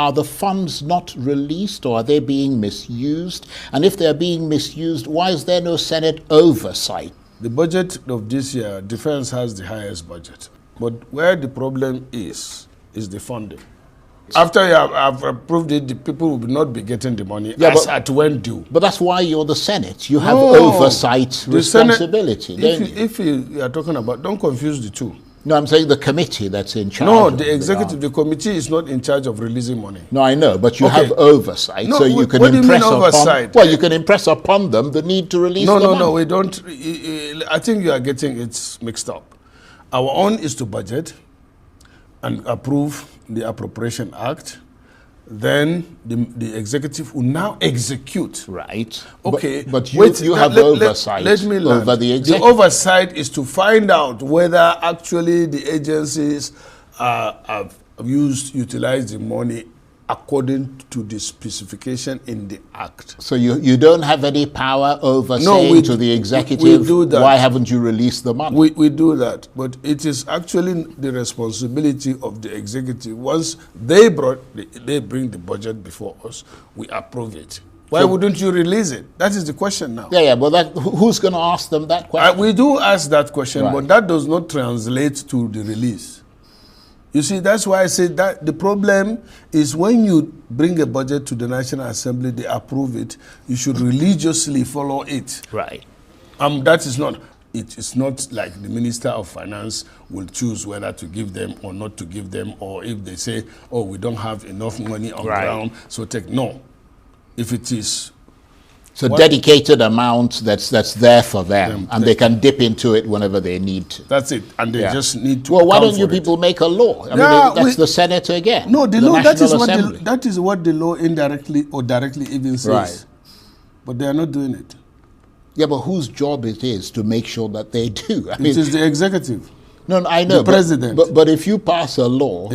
are the funds not released, or are they being misused? And if they're being misused, why is there no Senate oversight? The budget of this year, defense has the highest budget. But where the problem is the funding. After you have approved it, the people will not be getting the money at when due. But that's why you're the Senate. You have oversight responsibility, don't you? If you are talking about, don't confuse the two. No, I'm saying the committee that's in charge. No, the executive, the committee is not in charge of releasing money. No, I know, but you have oversight, no, so you can impress upon. Well, you can impress upon them the need to release. No, we don't. I think you are getting it mixed up. Our own is to budget and approve the Appropriation Act. Then the executive will now execute. Right. Okay. But you have oversight let me learn. Over the executive. The oversight is to find out whether actually the agencies have utilized the money according to the specification in the Act. So you don't have any power over saying to the executive, we do that. Why haven't you released the money? We do that, but it is actually the responsibility of the executive. Once they bring the budget before us, we approve it. Why wouldn't you release it? That is the question now. Yeah, but who's going to ask them that question? We do ask that question, but that does not translate to the release. You see, that's why I said that the problem is when you bring a budget to the National Assembly, they approve it, you should religiously follow it. Right. That is not, it is not like the Minister of Finance will choose whether to give them or not to give them, or if they say, oh, we don't have enough money on ground, so no. If it is So dedicated amount that's there for them, and they can dip into it whenever they need to. That's it, and they just need to. Well, why don't you people make a law? I mean, that's the Senate again. No, the law. That is what the law indirectly or directly even says. Right. But they are not doing it. Yeah, but whose job it is to make sure that they do? I mean, it is the executive. No, I know. The president. But if you pass a law,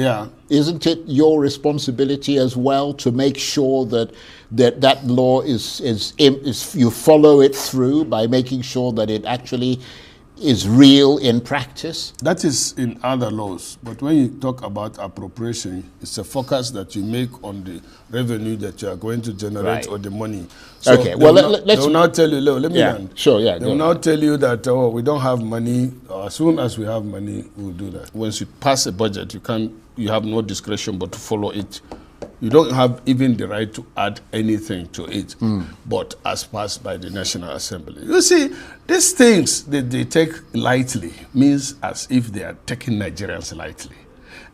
isn't it your responsibility as well to make sure that that law is you follow it through by making sure that it actually is real in practice? That is in other laws. But when you talk about appropriation, it's a focus that you make on the revenue that you are going to generate or the money. So okay, well, let's... They will now tell you, let me learn. Sure, yeah. They will now tell you that, oh, we don't have money. As soon as we have money, we'll do that. Once you pass a budget, you have no discretion but to follow it. You don't have even the right to add anything to it, but as passed by the National Assembly. You see, these things that they take lightly means as if they are taking Nigerians lightly.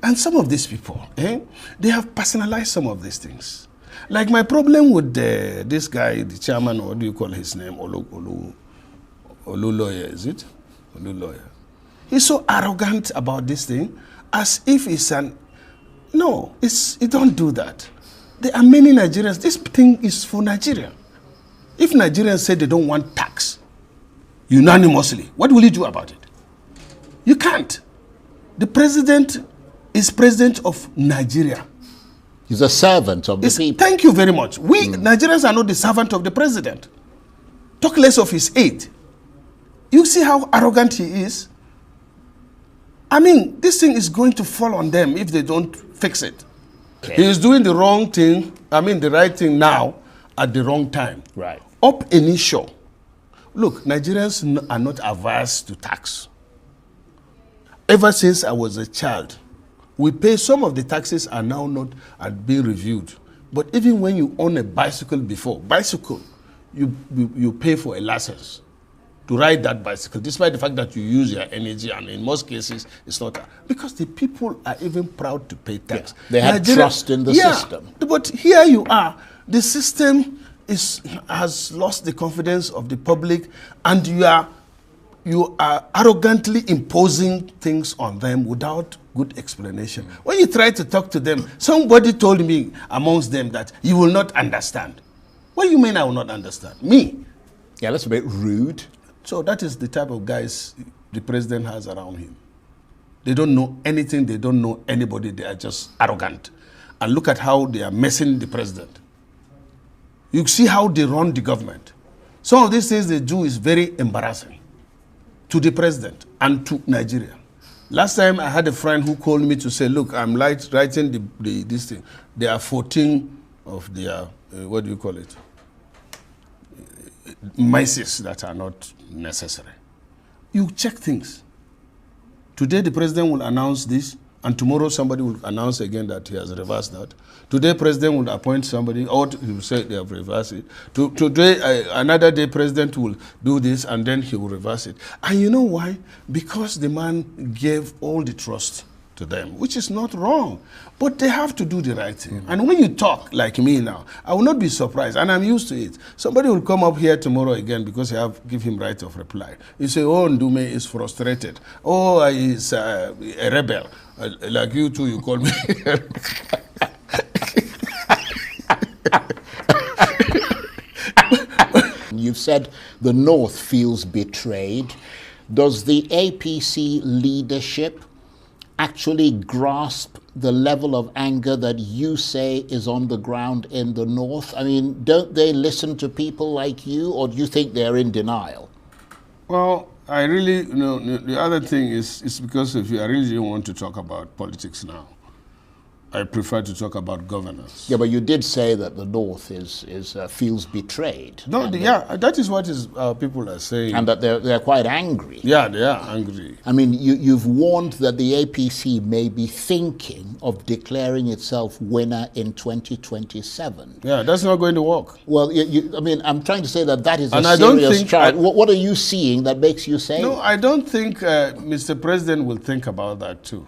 And some of these people, they have personalized some of these things. Like my problem with this guy, the chairman, or what do you call his name? Olu Lawyer, is it? Olu Lawyer. He's so arrogant about this thing, as if it's an... No, you don't do that. There are many Nigerians. This thing is for Nigeria. If Nigerians say they don't want tax unanimously, what will you do about it? You can't. The president is president of Nigeria. He's a servant of the people. Thank you very much. We Nigerians are not the servant of the president. Talk less of his aide. You see how arrogant he is? I mean, this thing is going to fall on them if they don't fix it. Okay. He is doing the wrong thing, the right thing now at the wrong time. Right. Up initial. Look, Nigerians are not averse to tax. Ever since I was a child, we pay some of the taxes are now not being reviewed. But even when you own a bicycle before, you pay for a license to ride that bicycle, despite the fact that you use your energy, and in most cases, it's not. Because the people are even proud to pay tax. Yeah, they have trust in the system. But here you are, the system has lost the confidence of the public, and you are arrogantly imposing things on them without good explanation. When you try to talk to them, somebody told me amongst them that you will not understand. What do you mean I will not understand? Me? Yeah, that's a bit rude. So that is the type of guys the president has around him. They don't know anything. They don't know anybody. They are just arrogant. And look at how they are messing the president. You see how they run the government. Some of these things they do is very embarrassing to the president and to Nigeria. Last time I had a friend who called me to say, look, I'm writing this thing. There are 14 of their, what do you call it? Mices that are not necessary. You check things. Today the president will announce this, and tomorrow somebody will announce again that he has reversed that. Today president will appoint somebody, or he will say they have reversed it. Today, another day president will do this, and then he will reverse it. And you know why? Because the man gave all the trust to them, which is not wrong. But they have to do the right thing. And when you talk like me now, I will not be surprised, and I'm used to it. Somebody will come up here tomorrow again because I have give him right of reply. You say, oh, Ndume is frustrated. Oh, he's a rebel. Like you too, you call me. You've said the North feels betrayed. Does the APC leadership actually grasp the level of anger that you say is on the ground in the North? I mean, don't they listen to people like you, or do you think they're in denial? Well, I really, the other thing is because if I really don't want to talk about politics now. I prefer to talk about governance. Yeah, but you did say that the North feels betrayed. No, that is what people are saying. And that they're quite angry. Yeah, they are angry. I mean, you've warned that the APC may be thinking of declaring itself winner in 2027. Yeah, that's not going to work. Well, I mean, I'm trying to say that is a serious charge. What are you seeing that makes you say? No, I don't think Mr. President will think about that too.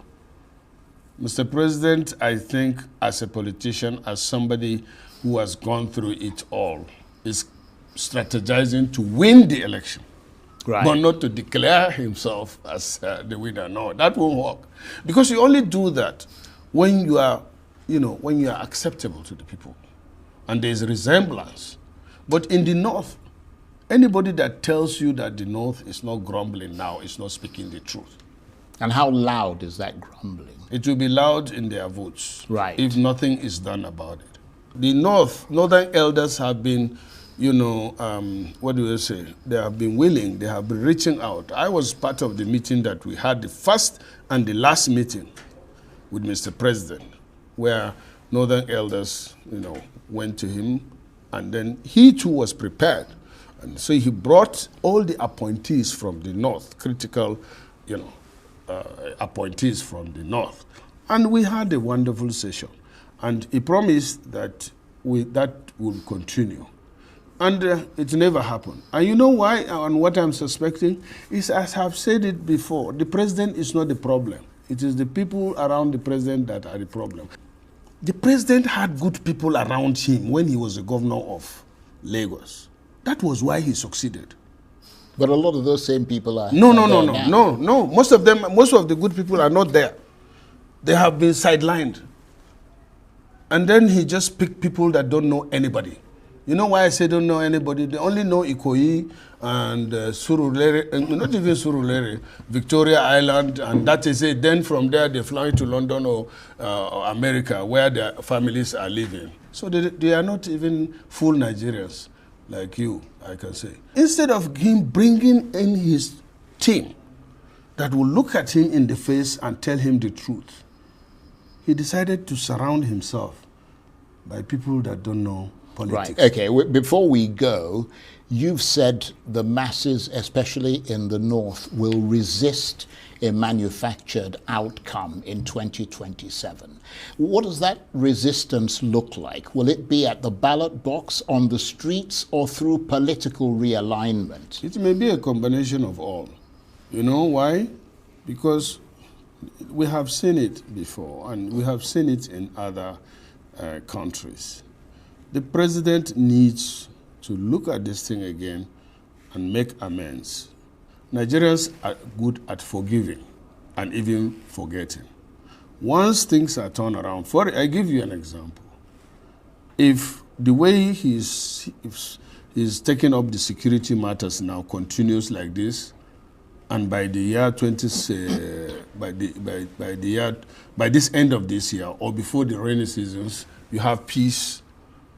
Mr. President, I think, as a politician, as somebody who has gone through it all, is strategizing to win the election, right, but not to declare himself as the winner. No, that won't work, because you only do that when you are, when you are acceptable to the people, and there is resemblance. But in the North, anybody that tells you that the North is not grumbling now is not speaking the truth. And how loud is that grumbling? It will be loud in their votes, right, if nothing is done about it. The northern elders have been, what do you say? They have been willing, they have been reaching out. I was part of the meeting that we had, the first and the last meeting with Mr. President, where northern elders, went to him, and then he too was prepared. And so he brought all the appointees from the North, critical, appointees from the North. And we had a wonderful session. And he promised that that will continue. And it never happened. And you know why, and what I'm suspecting, is, as I've said it before, the president is not the problem. It is the people around the president that are the problem. The president had good people around him when he was the governor of Lagos. That was why he succeeded. But a lot of those same people are No. Most of the good people are not there. They have been sidelined. And then he just picked people that don't know anybody. You know why I say don't know anybody? They only know Ikoyi and Surulere, not even Surulere, Victoria Island, and that is it. Then from there they fly to London or America, where their families are living. So they are not even full Nigerians like you, I can say. Instead of him bringing in his team that will look at him in the face and tell him the truth, he decided to surround himself by people that don't know politics. Right. Okay, before we go, you've said the masses, especially in the North, will resist a manufactured outcome in 2027. What does that resistance look like? Will it be at the ballot box, on the streets, or through political realignment? It may be a combination of all. You know why? Because we have seen it before, and we have seen it in other countries. The president needs to look at this thing again and make amends. Nigerians are good at forgiving and even forgetting. Once things are turned around, I give you an example. If the way he's taking up the security matters now continues like this, and by the year by this end of this year or before the rainy seasons, you have peace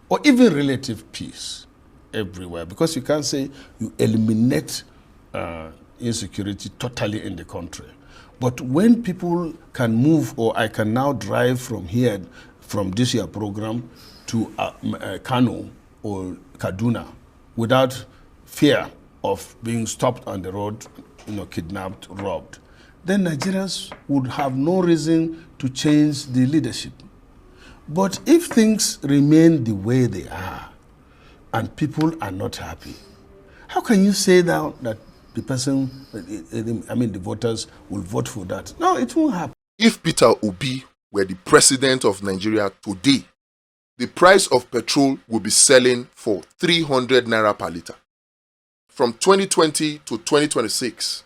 or even relative peace everywhere, because you can't say you eliminate insecurity totally in the country. But when people can move, or I can now drive from here, from this year program to Kano or Kaduna without fear of being stopped on the road, kidnapped, robbed, then Nigerians would have no reason to change the leadership. But if things remain the way they are and people are not happy, how can you say now that the person, the voters will vote for that? No, it won't happen. If Peter Obi were the president of Nigeria today, the price of petrol would be selling for 300 naira per litre. From 2020 to 2026,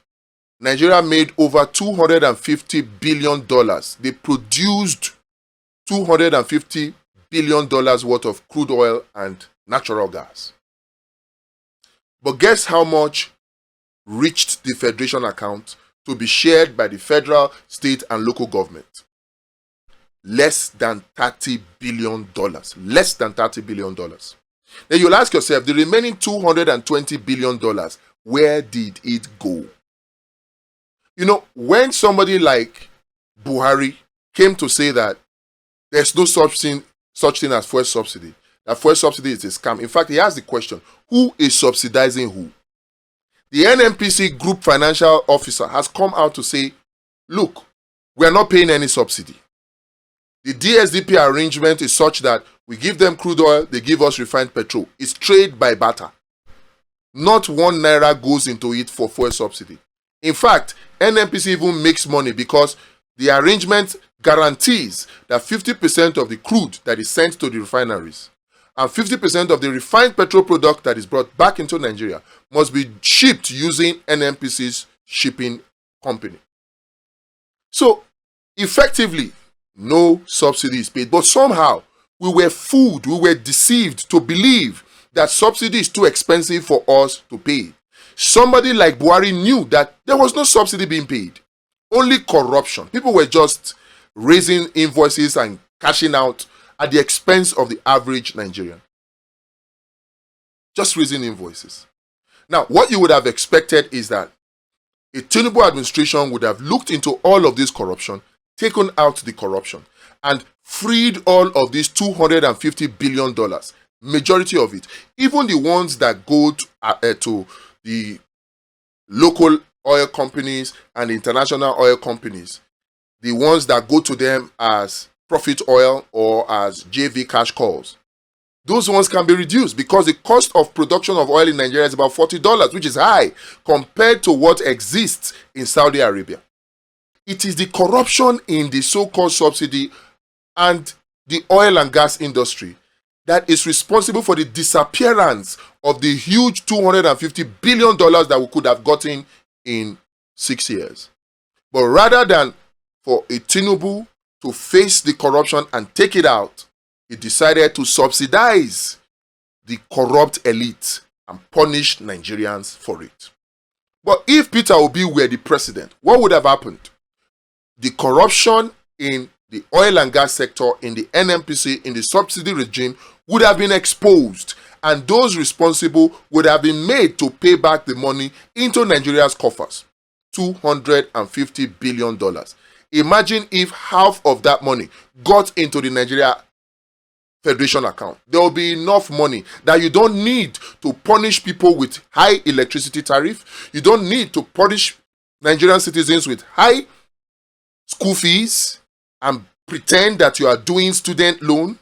Nigeria made over $250 billion. They produced $250 billion worth of crude oil and natural gas. But guess how much reached the Federation account to be shared by the federal, state, and local government? Less than $30 billion. Less than $30 billion. Then you'll ask yourself, the remaining $220 billion, where did it go? When somebody like Buhari came to say that there's no such thing as fuel subsidy, that fuel subsidy is a scam. In fact, he asked the question, who is subsidizing who? The NNPC Group Financial Officer has come out to say, look, we are not paying any subsidy. The DSDP arrangement is such that we give them crude oil, they give us refined petrol. It's trade by barter. Not 1 naira goes into it for fuel subsidy. In fact, NNPC even makes money because the arrangement guarantees that 50% of the crude that is sent to the refineries and 50% of the refined petrol product that is brought back into Nigeria must be shipped using NNPC's shipping company. So, effectively, no subsidy is paid. But somehow, we were fooled, we were deceived to believe that subsidy is too expensive for us to pay. Somebody like Buhari knew that there was no subsidy being paid. Only corruption. People were just raising invoices and cashing out at the expense of the average Nigerian. Just raising invoices. Now, what you would have expected is that a Tinubu administration would have looked into all of this corruption, taken out the corruption, and freed all of these $250 billion, majority of it, even the ones that go to the local oil companies and international oil companies, the ones that go to them as profit oil or as JV cash calls. Those ones can be reduced because the cost of production of oil in Nigeria is about $40, which is high compared to what exists in Saudi Arabia. It is the corruption in the so-called subsidy and the oil and gas industry that is responsible for the disappearance of the huge $250 billion that we could have gotten in 6 years. But rather than for a Tinubu to face the corruption and take it out, he decided to subsidize the corrupt elite and punish Nigerians for it. But if Peter Obi were the president, what would have happened? The corruption in the oil and gas sector, in the NNPC, in the subsidy regime would have been exposed, and those responsible would have been made to pay back the money into Nigeria's coffers. $250 billion. Imagine if half of that money got into the Nigeria Federation account. There will be enough money that you don't need to punish people with high electricity tariff. You don't need to punish Nigerian citizens with high school fees and pretend that you are doing student loan.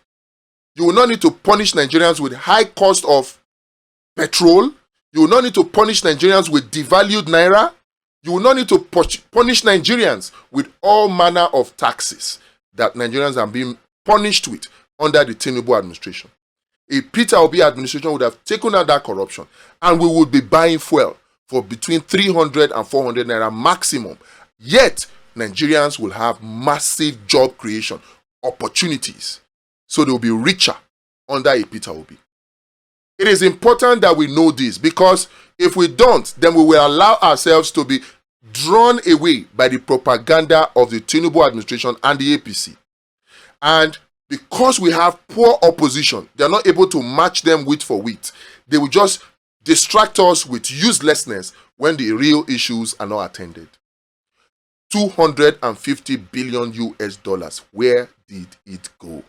You will not need to punish Nigerians with high cost of petrol. You will not need to punish Nigerians with devalued naira. You will not need to punish Nigerians with all manner of taxes that Nigerians are being punished with under the Tinubu administration. A Peter Obi administration would have taken out that corruption, and we would be buying fuel for between 300 and 400 naira maximum. Yet, Nigerians will have massive job creation opportunities. So they will be richer under a Peter Obi. It is important that we know this, because if we don't, then we will allow ourselves to be drawn away by the propaganda of the Tinubu administration and the APC. And because we have poor opposition, they are not able to match them wheat for wheat. They will just distract us with uselessness when the real issues are not attended. 250 billion US dollars. Where did it go?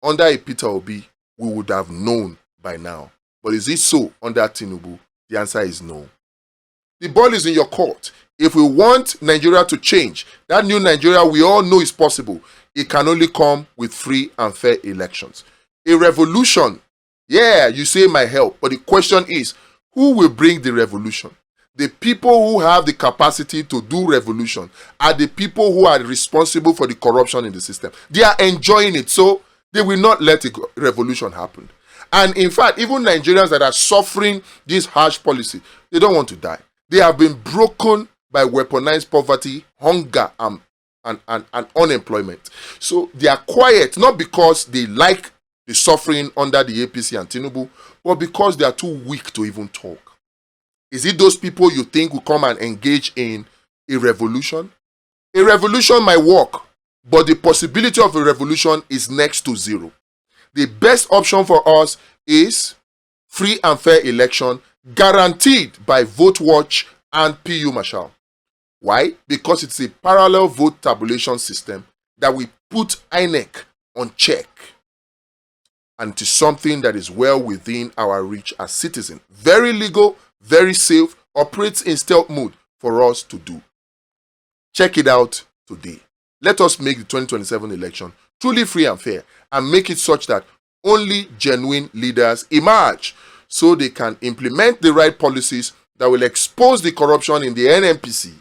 Under a Peter Obi, we would have known by now. But is it so under Tinubu? The answer is no. The ball is in your court. If we want Nigeria to change, that new Nigeria we all know is possible, it can only come with free and fair elections. A revolution, yeah, you say might help, but the question is, who will bring the revolution? The people who have the capacity to do revolution are the people who are responsible for the corruption in the system. They are enjoying it, so they will not let a revolution happen. And in fact, even Nigerians that are suffering this harsh policy, they don't want to die. They have been broken by weaponized poverty, hunger, and unemployment. So they are quiet, not because they like the suffering under the APC and Tinubu, but because they are too weak to even talk. Is it those people you think will come and engage in a revolution? A revolution might work, but the possibility of a revolution is next to zero. The best option for us is free and fair election guaranteed by Vote Watch and PU Marshal. Why? Because it's a parallel vote tabulation system that we put INEC on check. And it is something that is well within our reach as citizens. Very legal, very safe, operates in stealth mode for us to do. Check it out today. Let us make the 2027 election truly free and fair and make it such that only genuine leaders emerge so they can implement the right policies that will expose the corruption in the NNPC